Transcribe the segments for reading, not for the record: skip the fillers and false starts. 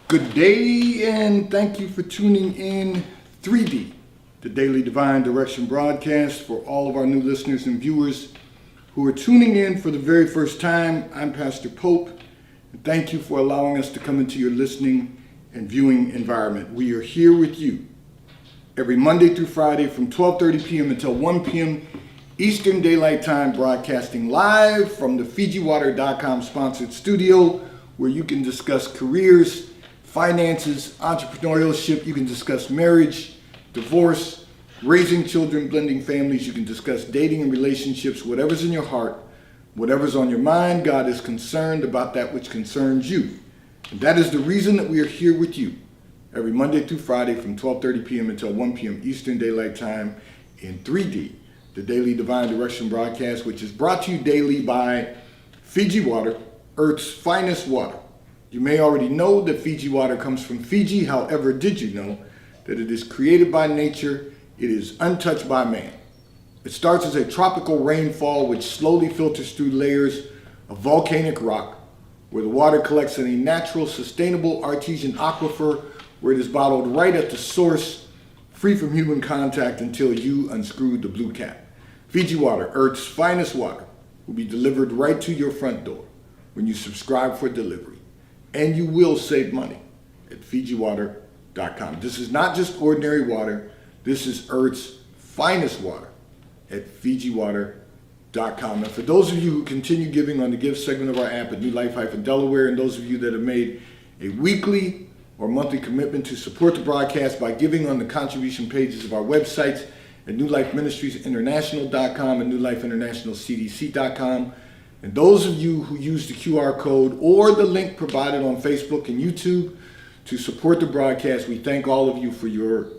Good day, and thank you for tuning in 3D, the Daily Divine Direction broadcast. For all of our new listeners and viewers who are tuning in for the very first time, I'm Pastor Pope, and thank you for allowing us to come into your listening and viewing environment. We are here with you every Monday through Friday from 12:30 p.m. until 1 p.m. Eastern Daylight Time, broadcasting live from the FijiWater.com sponsored studio, where you can discuss careers, finances, entrepreneurship. You can discuss marriage, divorce, raising children, blending families. You can discuss dating and relationships, whatever's in your heart, whatever's on your mind. God is concerned about that which concerns you. And that is the reason that we are here with you every Monday through Friday from 12:30 p.m. until 1 p.m. Eastern Daylight Time in 3D, the Daily Divine Direction broadcast, which is brought to you daily by Fiji Water, Earth's finest water. You may already know that Fiji water comes from Fiji. However, did you know that it is created by nature? It is untouched by man. It starts as a tropical rainfall which slowly filters through layers of volcanic rock, where the water collects in a natural, sustainable artesian aquifer, where it is bottled right at the source, free from human contact until you unscrew the blue cap. Fiji Water, Earth's finest water, will be delivered right to your front door when you subscribe for delivery. And you will save money at FijiWater.com. This is not just ordinary water. This is Earth's finest water at FijiWater.com. And for those of you who continue giving on the Give segment of our app at New Life-Delaware, and those of you that have made a weekly or monthly commitment to support the broadcast by giving on the contribution pages of our websites at NewLifeMinistriesInternational.com and NewLifeInternationalCDC.com. And those of you who use the QR code or the link provided on Facebook and YouTube to support the broadcast, we thank all of you for your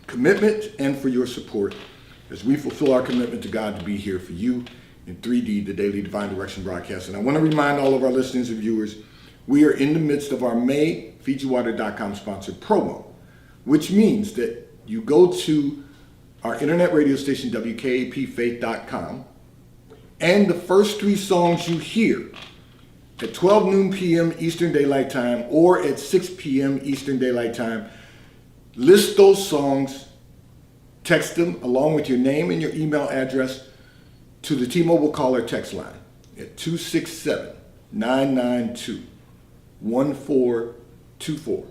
commitment and for your support as we fulfill our commitment to God to be here for you in 3D, the Daily Divine Direction broadcast. And I want to remind all of our listeners and viewers, we are in the midst of our May FijiWater.com sponsored promo, which means that you go to our internet radio station, WKAPFaith.com, and the first three songs you hear at 12 noon p.m. Eastern Daylight Time or at 6 p.m. Eastern Daylight Time, list those songs, text them along with your name and your email address to the T-Mobile caller text line at 267-992-1424.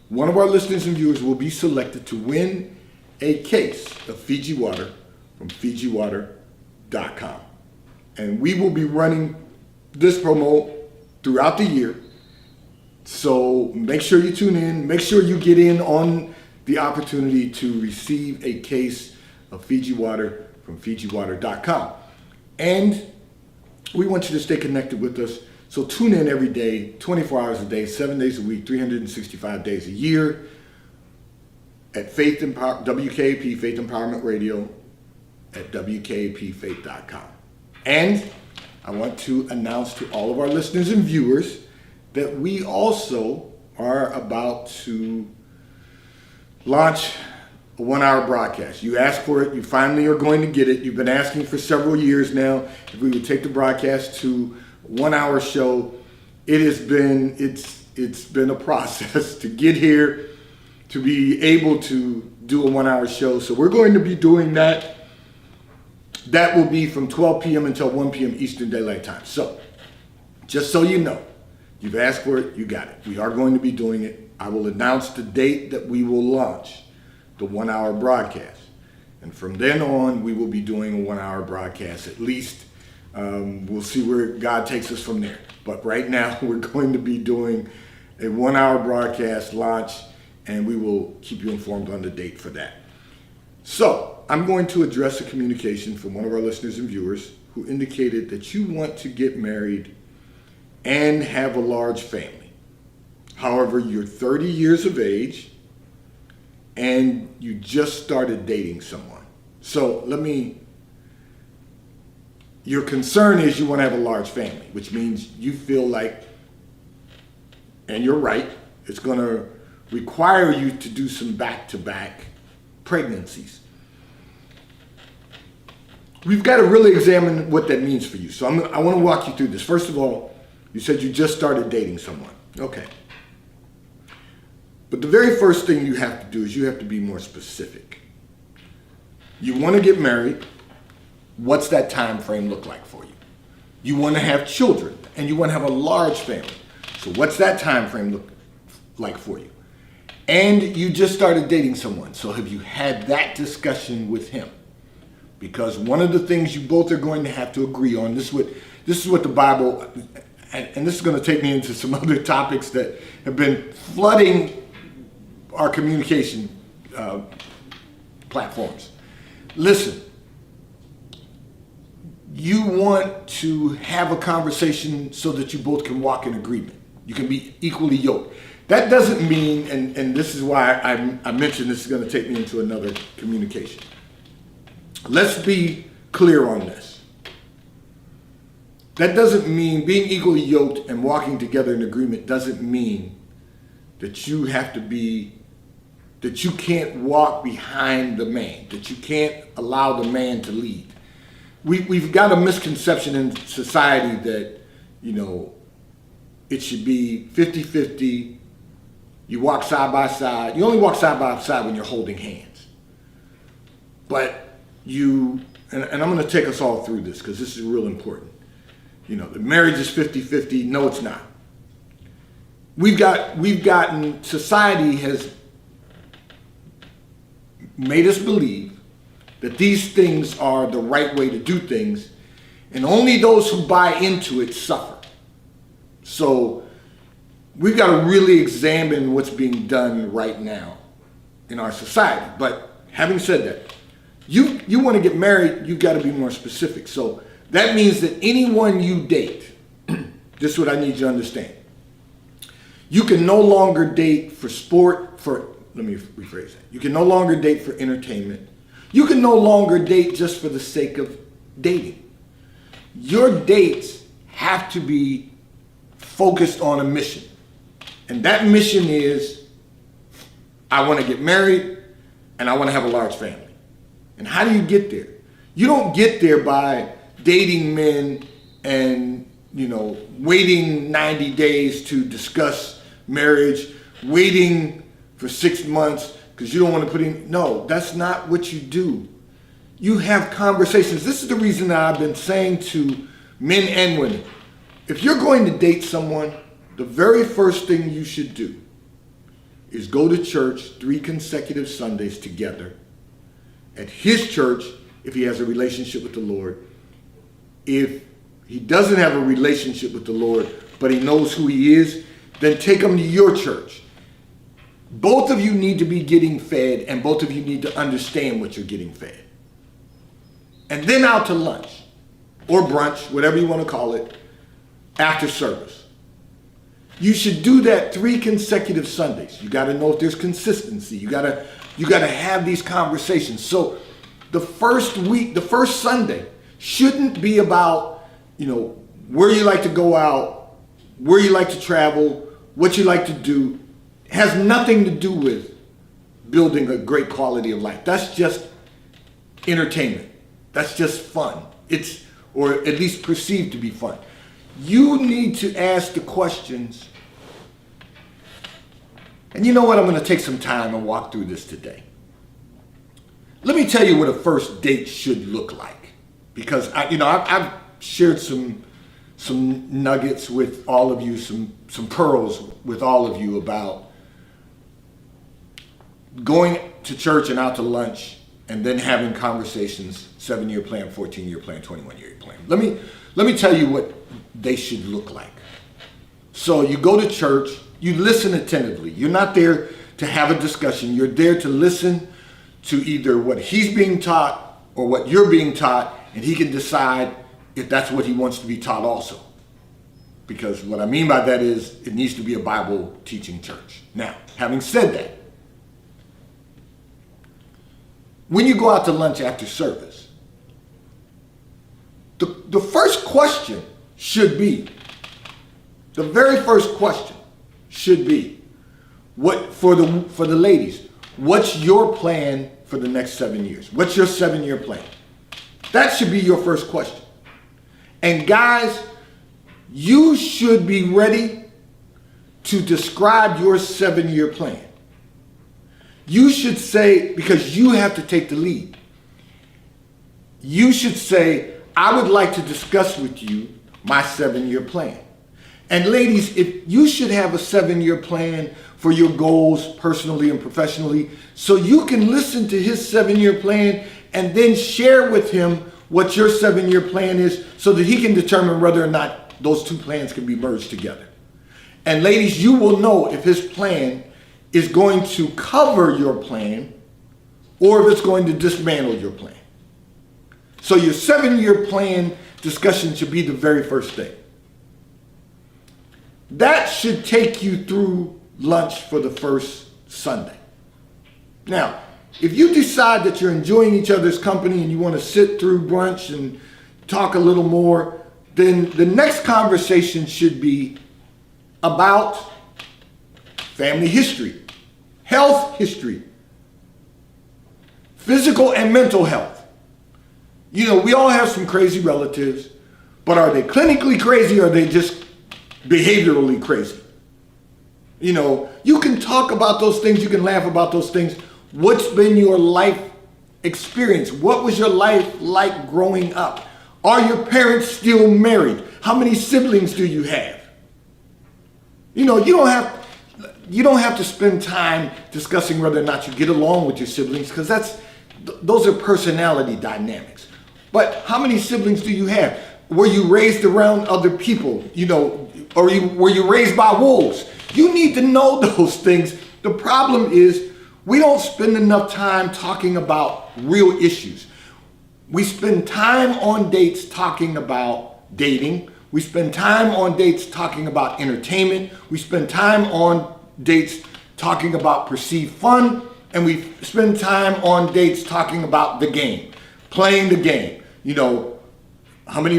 One of our listeners and viewers will be selected to win a case of Fiji Water from FijiWater.com. And we will be running this promo throughout the year. So make sure you tune in. Make sure you get in on the opportunity to receive a case of Fiji Water from FijiWater.com. And we want you to stay connected with us. So tune in every day, 24 hours a day, 7 days a week, 365 days a year at WKAP Faith Empowerment Radio at WKAPFaith.com. And I want to announce to all of our listeners and viewers that we also are about to launch a 1-hour broadcast. You asked for it, you finally are going to get it. You've been asking for several years now if we would take the broadcast to a 1-hour show. It's been a process to get here, to be able to do a 1-hour show. So we're going to be doing that. That will be from 12 p.m. until 1 p.m. Eastern Daylight Time. So, just so you know, you've asked for it, you got it. We are going to be doing it. I will announce the date that we will launch the 1-hour broadcast. And from then on, we will be doing a 1-hour broadcast at least. We'll see where God takes us from there. But right now, we're going to be doing a 1-hour broadcast launch, and we will keep you informed on the date for that. So, I'm going to address a communication from one of our listeners and viewers who indicated that you want to get married and have a large family. However, you're 30 years of age and you just started dating someone. So your concern is you want to have a large family, which means you feel like, and you're right, it's going to require you to do some back-to-back pregnancies. We've got to really examine what that means for you. So I want to walk you through this. First of all, you said you just started dating someone. Okay. But the very first thing you have to do is you have to be more specific. You want to get married. What's that time frame look like for you? You want to have children, and you want to have a large family. So what's that time frame look like for you? And you just started dating someone. So have you had that discussion with him? Because one of the things you both are going to have to agree on, this is what the Bible, and this is going to take me into some other topics that have been flooding our communication platforms. Listen, you want to have a conversation so that you both can walk in agreement. You can be equally yoked. That doesn't mean, and this is why I mentioned this is going to take me into another communication. Let's be clear on this. That doesn't mean being equally yoked and walking together in agreement doesn't mean that you have to be, that you can't walk behind the man, that you can't allow the man to lead. We've got a misconception in society that, it should be 50-50. You walk side by side. You only walk side by side when you're holding hands. But and I'm going to take us all through this because this is real important. The marriage is 50-50. No, it's not. Society has made us believe that these things are the right way to do things, and only those who buy into it suffer. So we've got to really examine what's being done right now in our society. But having said that, you want to get married, you've got to be more specific. So that means that anyone you date, this is what I need you to understand. You can no longer date for let me rephrase that. You can no longer date for entertainment. You can no longer date just for the sake of dating. Your dates have to be focused on a mission. And that mission is, I want to get married and I want to have a large family. And how do you get there? You don't get there by dating men and, waiting 90 days to discuss marriage, waiting for 6 months because you don't want to put in. No, that's not what you do. You have conversations. This is the reason that I've been saying to men and women, if you're going to date someone, the very first thing you should do is go to church 3 consecutive Sundays together at his church if he has a relationship with the Lord. If he doesn't have a relationship with the Lord, but he knows who he is, then take him to your church. Both of you need to be getting fed, and both of you need to understand what you're getting fed. And then out to lunch or brunch, whatever you want to call it, after service. You should do that 3 consecutive Sundays. You got to know if there's consistency. You got to have these conversations. So the first week, the first Sunday shouldn't be about, where you like to go out, where you like to travel, what you like to do. It has nothing to do with building a great quality of life. That's just entertainment. That's just fun. Or at least perceived to be fun. You need to ask the questions. And you know what? I'm going to take some time and walk through this today. Let me tell you what a first date should look like. Because I've shared some nuggets with all of you, some pearls with all of you about going to church and out to lunch and then having conversations, 7-year plan, 14-year plan, 21-year plan. Let me tell you what they should look like. So you go to church, you listen attentively. You're not there to have a discussion. You're there to listen to either what he's being taught or what you're being taught, and he can decide if that's what he wants to be taught also. Because what I mean by that is it needs to be a Bible teaching church. Now, having said that, when you go out to lunch after service, the first question should be, the very first question should be, what for the ladies, what's your plan for the next 7 years? What's your 7-year plan? That should be your first question. And guys, you should be ready to describe your 7-year plan. You should say, because you have to take the lead, you should say, I would like to discuss with you my 7-year plan. And ladies, if you should have a 7-year plan for your goals personally and professionally, so you can listen to his 7-year plan and then share with him what your 7-year plan is so that he can determine whether or not those two plans can be merged together. And ladies, you will know if his plan is going to cover your plan or if it's going to dismantle your plan. So your 7-year plan discussion should be the very first thing. That should take you through lunch for the first Sunday. Now, if you decide that you're enjoying each other's company and you want to sit through brunch and talk a little more, then the next conversation should be about family history, health history, physical and mental health. You know, we all have some crazy relatives, but are they clinically crazy or are they just behaviorally crazy? You know, you can talk about those things, you can laugh about those things. What's been your life experience? What was your life like growing up? Are your parents still married? How many siblings do you have? You know, you don't have to spend time discussing whether or not you get along with your siblings, because those are personality dynamics. But how many siblings do you have? Were you raised around other people? You know, or were you raised by wolves? You need to know those things. The problem is we don't spend enough time talking about real issues. We spend time on dates talking about dating. We spend time on dates talking about entertainment. We spend time on dates talking about perceived fun. And we spend time on dates talking about the game, playing the game. You know, how many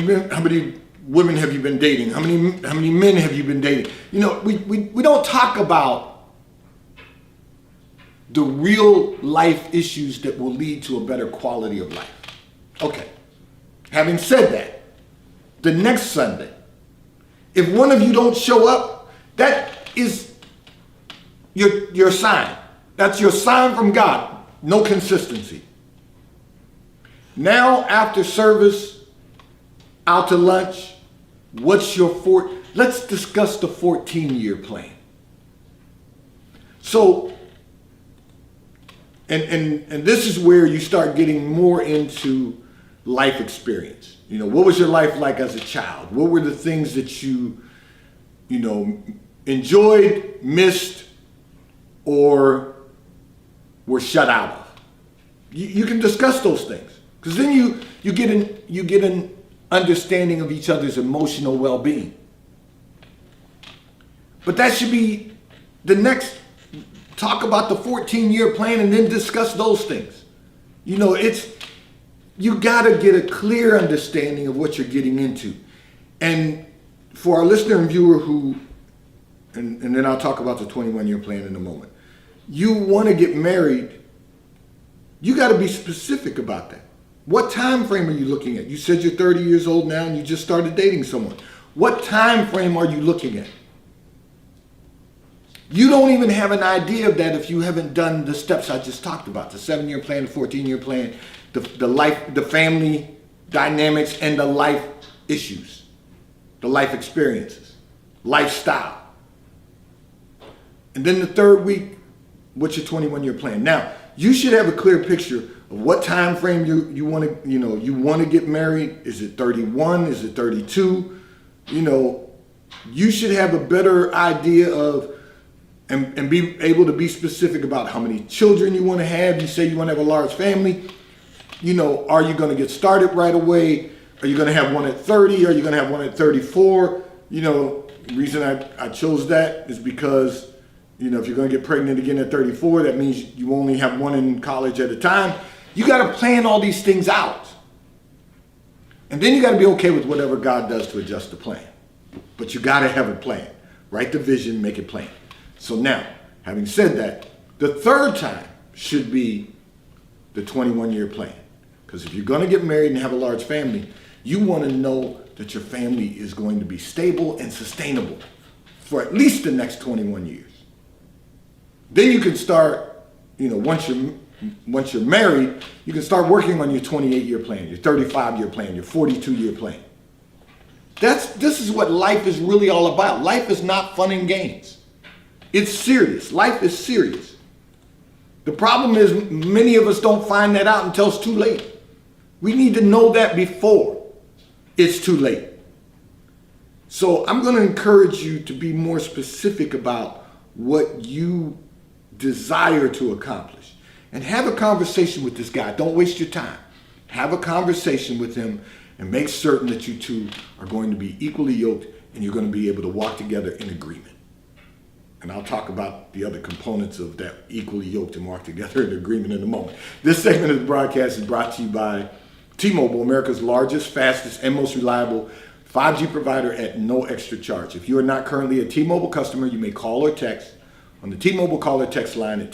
women have you been dating? How many men have you been dating? You know, we don't talk about the real life issues that will lead to a better quality of life. Okay, having said that, the next Sunday, if one of you don't show up, that is your sign. That's your sign from God. No consistency. Now, after service, out to lunch, what's your let's discuss the 14-year plan. So, and this is where you start getting more into life experience. You know, what was your life like as a child? What were the things that you enjoyed, missed, or were shut out of? You can discuss those things, because then you get an understanding of each other's emotional well-being. But that should be the next. Talk about the 14-year plan and then discuss those things. You know, you gotta get a clear understanding of what you're getting into. And for our listener and viewer and then I'll talk about the 21-year plan in a moment. You wanna get married, you gotta be specific about that. What time frame are you looking at? You said you're 30 years old now and you just started dating someone. What time frame are you looking at? You don't even have an idea of that if you haven't done the steps I just talked about, the 7-year plan, the 14-year plan, the family dynamics, and the life issues, the life experiences, lifestyle. And then the third week, what's your 21-year plan? Now, you should have a clear picture of what time frame you want to get married. Is it 31? Is it 32? You know, you should have a better idea of and be able to be specific about how many children you want to have. You say you want to have a large family. You know, are you going to get started right away? Are you going to have one at 30? Are you going to have one at 34? You know, the reason I chose that is because, you know, if you're going to get pregnant again at 34, that means you only have one in college at a time. You got to plan all these things out. And then you got to be okay with whatever God does to adjust the plan. But you got to have a plan. Write the vision, make it plain. So now, having said that, the third time should be the 21-year plan. Because if you're going to get married and have a large family, you want to know that your family is going to be stable and sustainable for at least the next 21 years. Then you can start once you're married, you can start working on your 28-year plan, your 35-year plan, your 42-year plan. This is what life is really all about. Life is not fun and games. It's serious. Life is serious. The problem is many of us don't find that out until it's too late. We need to know that before it's too late. So I'm going to encourage you to be more specific about what you desire to accomplish. And have a conversation with this guy. Don't waste your time. Have a conversation with him and make certain that you two are going to be equally yoked and you're going to be able to walk together in agreement. And I'll talk about the other components of that equally yoked and walk together in agreement in a moment. This segment of the broadcast is brought to you by T-Mobile, America's largest, fastest, and most reliable 5G provider at no extra charge. If you are not currently a T-Mobile customer, you may call or text on the T-Mobile call or text line at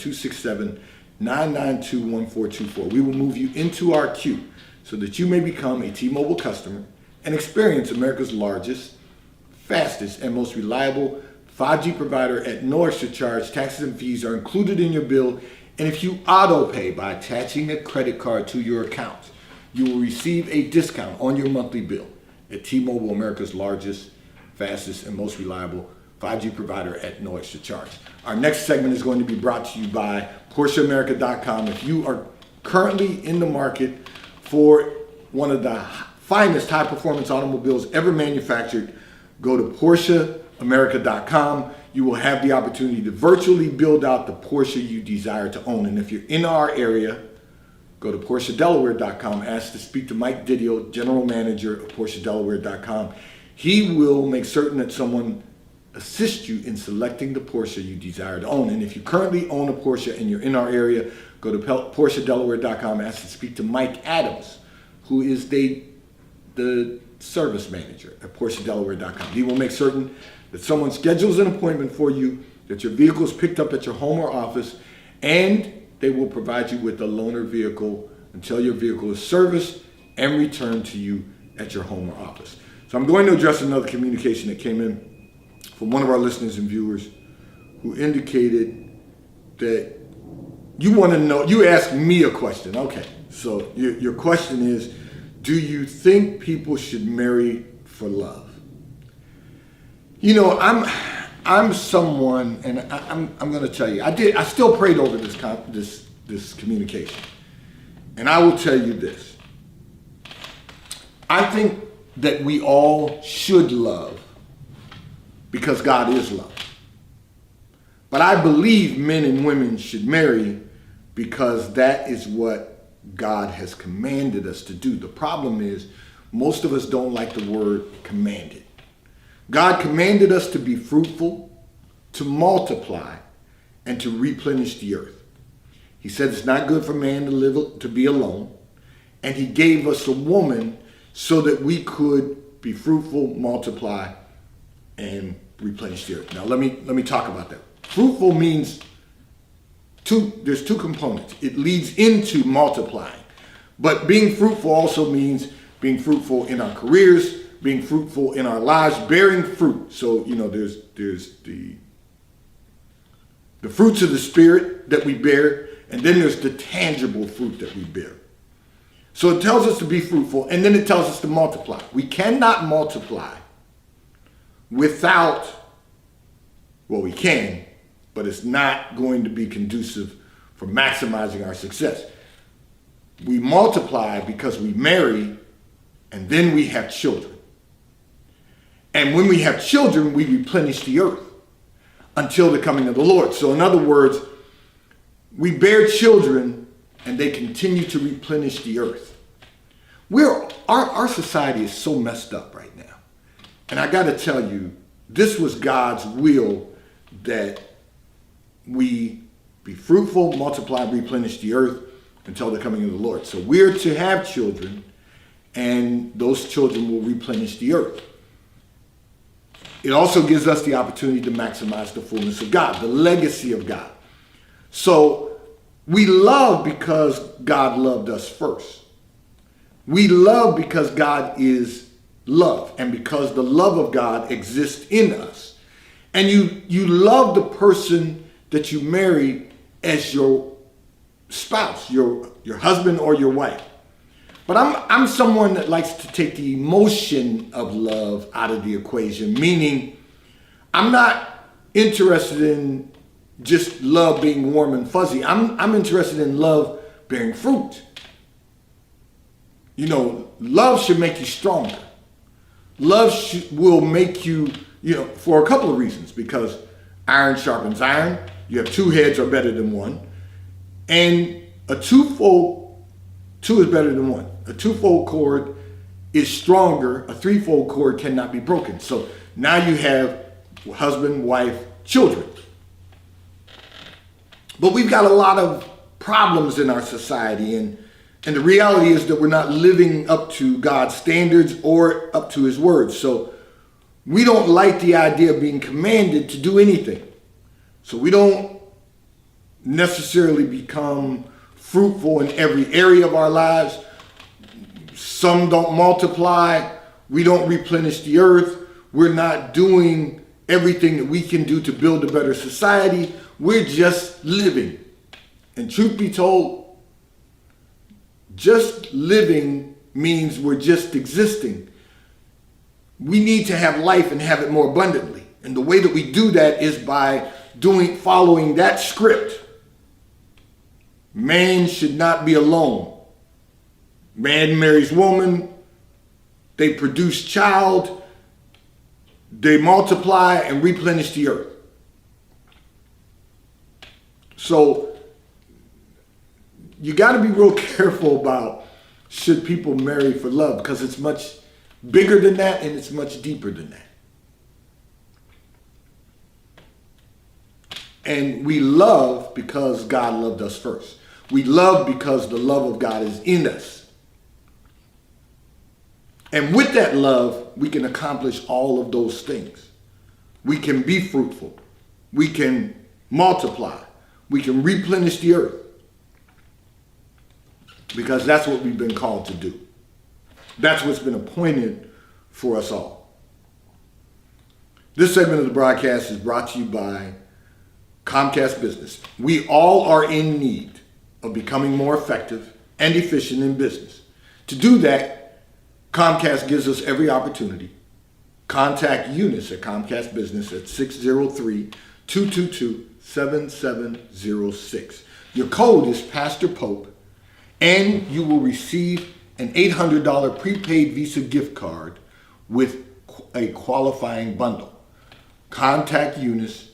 267-992-1424. We will move you into our queue so that you may become a T-Mobile customer and experience America's largest, fastest, and most reliable 5G provider at no extra charge. Taxes and fees are included in your bill, and if you auto pay by attaching a credit card to your account, you will receive a discount on your monthly bill at T-Mobile, America's largest, fastest, and most reliable 5G provider at no extra charge. Our next segment is going to be brought to you by PorscheAmerica.com. If you are currently in the market for one of the finest high-performance automobiles ever manufactured, go to PorscheAmerica.com. You will have the opportunity to virtually build out the Porsche you desire to own. And if you're in our area, go to PorscheDelaware.com. Ask to speak to Mike Didio, General Manager of PorscheDelaware.com. He will make certain that someone assist you in selecting the Porsche you desire to own. And if you currently own a Porsche and you're in our area, go to PorscheDelaware.com. Ask to speak to Mike Adams, who is the service manager at PorscheDelaware.com. He will make certain that someone schedules an appointment for you, that your vehicle is picked up at your home or office, and they will provide you with a loaner vehicle until your vehicle is serviced and returned to you at your home or office. So I'm going to address another communication that came in from one of our listeners and viewers who indicated that you want to know, you asked me a question. Okay, so your question is, do you think people should marry for love? You know, I'm someone, and I'm going to tell you, I still prayed over this communication, and I will tell you this. I think that we all should love because God is love. But I believe men and women should marry because that is what God has commanded us to do. The problem is most of us don't like the word commanded. God commanded us to be fruitful, to multiply, and to replenish the earth. He said it's not good for man to be alone, and he gave us a woman so that we could be fruitful, multiply, and replenish the earth. Now let me talk about that. Fruitful means there's two components. It leads into multiplying, but being fruitful also means being fruitful in our careers, being fruitful in our lives, bearing fruit. So, you know, there's the fruits of the Spirit that we bear, and then there's the tangible fruit that we bear. So it tells us to be fruitful, and then it tells us to multiply. We cannot multiply without, well, we can, but it's not going to be conducive for maximizing our success. We multiply because we marry, and then we have children. And when we have children, we replenish the earth until the coming of the Lord. So in other words, we bear children and they continue to replenish the earth. Our society is so messed up right now. And I got to tell you, this was God's will that we be fruitful, multiply, replenish the earth until the coming of the Lord. So we're to have children, and those children will replenish the earth. It also gives us the opportunity to maximize the fullness of God, the legacy of God. So we love because God loved us first. We love because God is love, and because the love of God exists in us. And you love the person that you marry as your spouse, your husband or your wife. But I'm someone that likes to take the emotion of love out of the equation, meaning I'm not interested in just love being warm and fuzzy. I'm interested in love bearing fruit. You know, love should make you stronger. Love will make you, for a couple of reasons, because iron sharpens iron. You have two heads are better than one. And two is better than one. A twofold cord is stronger. A threefold cord cannot be broken. So now you have husband, wife, children. But we've got a lot of problems in our society, and the reality is that we're not living up to God's standards or up to his word. So we don't like the idea of being commanded to do anything. So we don't necessarily become fruitful in every area of our lives. Some don't multiply. We don't replenish the earth. We're not doing everything that we can do to build a better society. We're just living. And truth be told, just living means we're just existing. We need to have life and have it more abundantly. And the way that we do that is by following that script. Man should not be alone. Man marries woman. They produce child. They multiply and replenish the earth. So you got to be real careful about should people marry for love, because it's much bigger than that and it's much deeper than that. And we love because God loved us first. We love because the love of God is in us. And with that love, we can accomplish all of those things. We can be fruitful. We can multiply. We can replenish the earth. Because that's what we've been called to do. That's what's been appointed for us all. This segment of the broadcast is brought to you by Comcast Business. We all are in need of becoming more effective and efficient in business. To do that, Comcast gives us every opportunity. Contact Eunice at Comcast Business at 603-222-7706. Your code is Pastor Pope, and you will receive an $800 prepaid Visa gift card with a qualifying bundle. Contact Eunice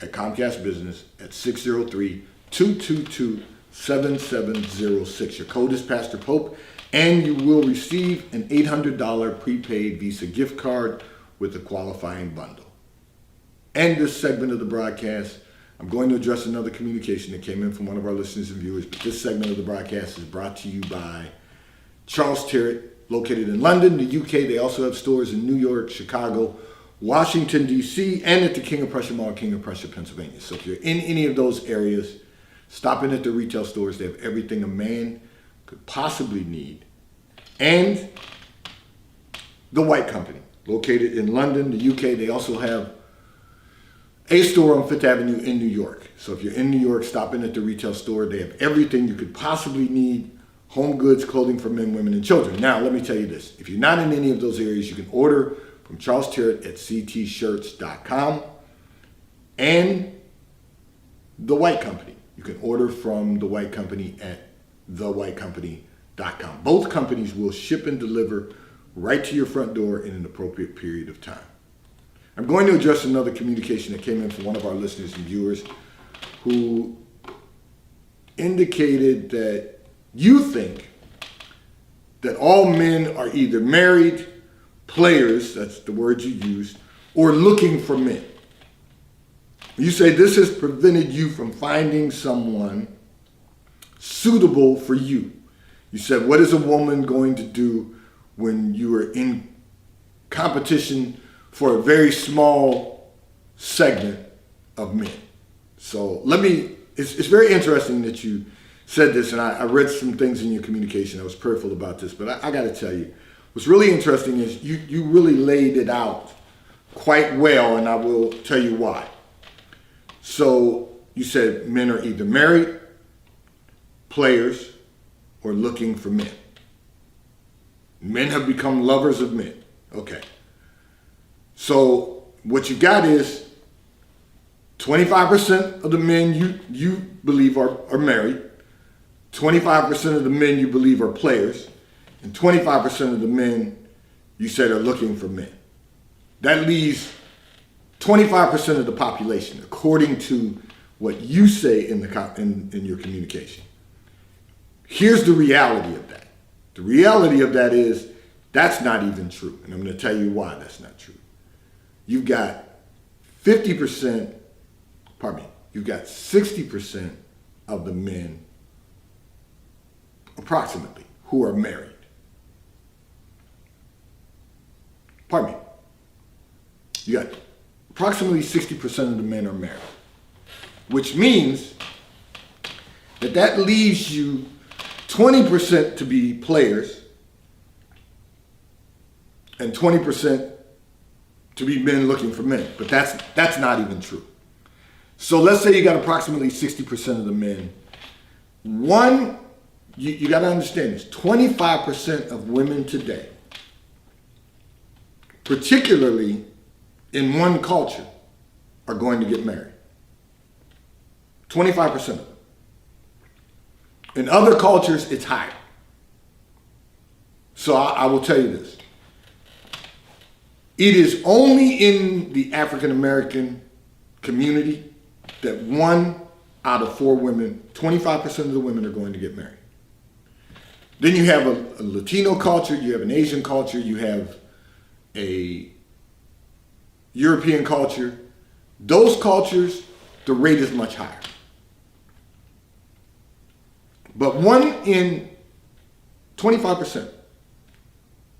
at Comcast Business at 603-222-7706. Your code is Pastor Pope, and you will receive an $800 prepaid Visa gift card with a qualifying bundle. And this segment of the broadcast, I'm going to address another communication that came in from one of our listeners and viewers, but this segment of the broadcast is brought to you by Charles Tyrwhitt, located in London, the UK. They also have stores in New York, Chicago, Washington, D.C., and at the King of Prussia Mall, King of Prussia, Pennsylvania. So if you're in any of those areas, stop in at the retail stores. They have everything a man could possibly need. And The White Company, located in London, the UK. They also have a store on Fifth Avenue in New York. So if you're in New York, stop in at the retail store. They have everything you could possibly need. Home goods, clothing for men, women, and children. Now, let me tell you this. If you're not in any of those areas, you can order from Charles Tyrwhitt at ctshirts.com and The White Company. You can order from The White Company at thewhitecompany.com. Both companies will ship and deliver right to your front door in an appropriate period of time. I'm going to address another communication that came in from one of our listeners and viewers who indicated that you think that all men are either married, players, that's the word you used, or looking for men. You say this has prevented you from finding someone suitable for you. You said, what is a woman going to do when you are in competition for a very small segment of men? So it's very interesting that you said this, and I read some things in your communication. I was prayerful about this, but I got to tell you, what's really interesting is you really laid it out quite well, and I will tell you why. So you said men are either married, players or looking for men. Men have become lovers of men. Okay. So what you got is 25% of the men you believe are married, 25% of the men you believe are players, and 25% of the men you said are looking for men. That leaves 25% of the population, according to what you say in your communication. Here's the reality of that. The reality of that is that's not even true, and I'm going to tell you why that's not true. You've got 50%, you've got 60% of the men, approximately, who are married. You got approximately 60% of the men are married, which means that leaves you 20% to be players and 20% to be men looking for men. But that's not even true. So let's say you got approximately 60% of the men. You got to understand this, 25% of women today, particularly in one culture, are going to get married. 25% of them. In other cultures, it's higher. So I will tell you this. It is only in the African American community that 1 out of 4 women, 25% of the women are going to get married. Then you have a Latino culture, you have an Asian culture, you have a European culture. Those cultures, the rate is much higher. But 1 in 25%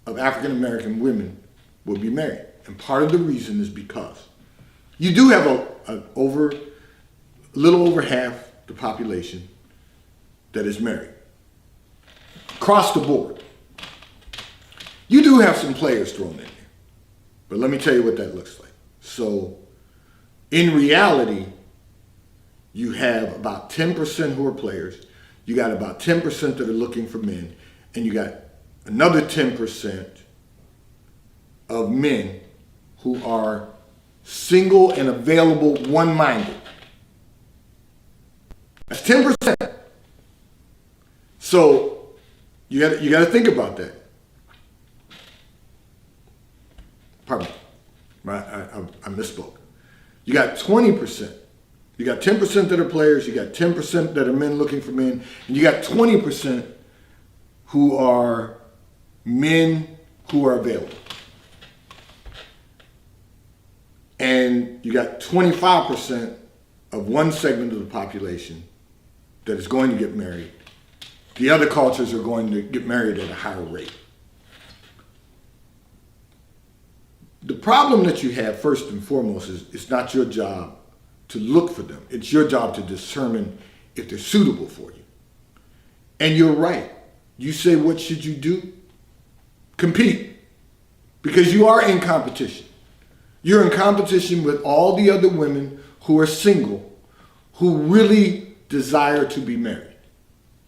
of African American women will be married. And part of the reason is because you do have a little over half the population that is married. Across the board. You do have some players thrown in there. But let me tell you what that looks like. So, in reality, you have about 10% who are players. You got about 10% that are looking for men. And you got another 10% of men who are single and available, one-minded. That's 10%. So you got to think about that. Pardon me, I misspoke. You got 20%. You got 10% that are players. You got 10% that are men looking for men, and you got 20% who are men who are available. And you got 25% of one segment of the population that is going to get married. The other cultures are going to get married at a higher rate. The problem that you have, first and foremost, is it's not your job to look for them. It's your job to determine if they're suitable for you. And you're right. You say, what should you do? Compete. Because you are in competition. You're in competition with all the other women who are single, who really desire to be married.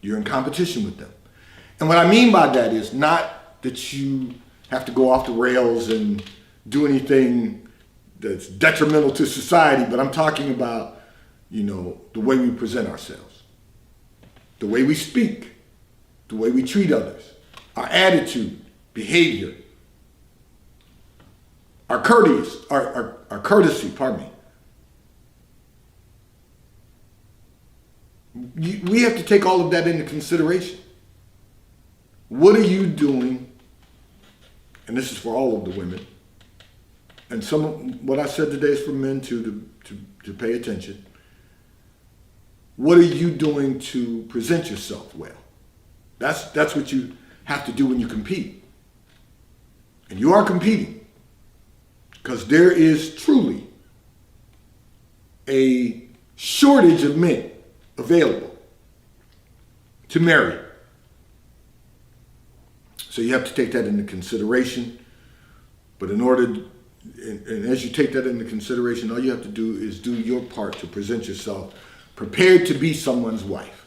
You're in competition with them. And what I mean by that is not that you have to go off the rails and do anything that's detrimental to society, but I'm talking about, the way we present ourselves, the way we speak, the way we treat others, our attitude, behavior, our courtesy, pardon me. We have to take all of that into consideration. What are you doing? And this is for all of the women. And some of what I said today is for men too, to pay attention. What are you doing to present yourself well? That's what you have to do when you compete. And you are competing. Because there is truly a shortage of men available to marry. So you have to take that into consideration. But and as you take that into consideration, all you have to do is do your part to present yourself prepared to be someone's wife.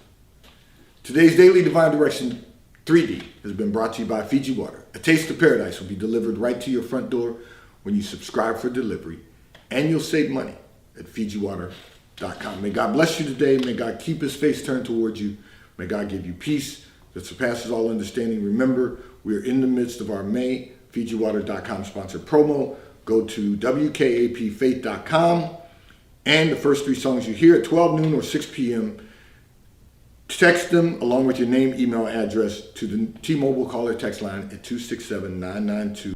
Today's Daily Divine Direction 3D has been brought to you by Fiji Water. A taste of paradise will be delivered right to your front door when you subscribe for delivery, and you'll save money at FijiWater.com. May God bless you today. May God keep his face turned towards you. May God give you peace that surpasses all understanding. Remember, we're in the midst of our May FijiWater.com sponsored promo. Go to WKAPFaith.com, and the first 3 songs you hear at 12 noon or 6 p.m., text them along with your name, email, address to the T-Mobile caller text line at 267-992.